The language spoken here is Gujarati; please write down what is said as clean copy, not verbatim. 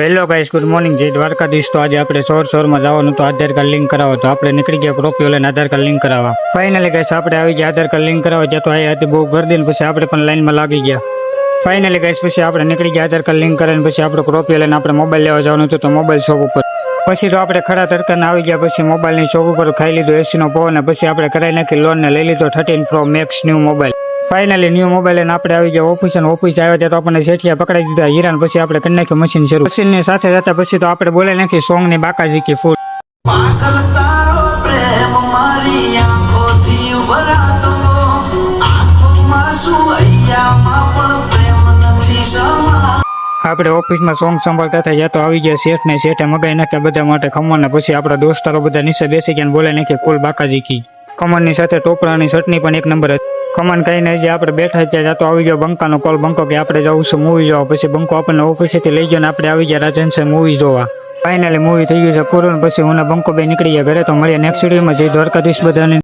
Hello guys, good morning. જય દ્વારકાધીશ. તો આજે આપણે શોરમાં જવાનું તો આધાર કાર્ડ લિંક કરાવો તો આપણે નીકળી ગયા પ્રોફાઇલ લઈને આધાર કાર્ડ લિંક કરાવવા. ફાઇનલી ગાઈસ આપણે આવી ગયા આધાર કાર્ડ લિંક કરાવવા. જ્યાં તો આ હતી બહુ ગરદી ને પછી આપણે પણ લાઈનમાં લાગી ગયા. ફાઇનલી ગાઈસ પછી આપણે નીકળી ગયા આધાર કાર્ડ લિંક કરીને પછી આપણે પ્રોફાઇલ લઈને આપણે મોબાઈલ લેવા જવાનું હતું તો મોબાઈલ શોપ ઉપર. પછી તો આપણે ખરા તડકાને આવી ગયા. પછી મોબાઈલની શોપ ઉપર ખાઈ લીધો એસીનો પવન ને પછી આપણે કરાઈ નાખી લોન ને લઈ લીધો 13 Pro Max new mobile. Finally new mobile લઈને આપણે આવી ગયા ઓફિસ આવ્યા ત્યાં તો આપણને શેઠિયા પકડાઈ દીધા હીરાન. પછી આપણે કરી નાખ્યું મશીન શરૂ. મશીનની સાથે જતા પછી તો આપણે બોલાઈ નાખી સોંગની બાકાજીકી ફૂલ. પાગલ તારો પ્રેમ મારી આંખોથી ઉભરાતો, આંખોમાં શું હૈયામાં પણ પ્રેમ નથી સમા. આપણે ઓફિસમાં સોંગ સંભાળતા હતા ત્યાં તો આવી ગયા શેઠ ને શેઠે મગાઈ નાખ્યા બધા માટે ખમણ ને પછી આપણા દોસ્તારો બધા નીચે બેસી ગયા બોલાઈ નાખી ફૂલ બાકાજીકી. ખમણની સાથે ટોપરાની ચટણી પણ એક નંબર હતી. ખમણ કહીને જે આપણે બેઠા ત્યાં તો આવી ગયો બંકાનો કોલ. બંકો કે આપણે જવું છે મૂવી જોવા. પછી બંકો આપણને ઓફિસેથી લઈ ગયો ને આપણે આવી ગયા રાજનસર મૂવી જોવા. ફાઇનલી મૂવી થઈ ગયું છે પૂરું. પછી હું ને બંકો બે નીકળી ગયા ઘરે. તો મળીએ નેક્સ્ટ વિડીયોમાં. જય દ્વારકાધીશ બધાને.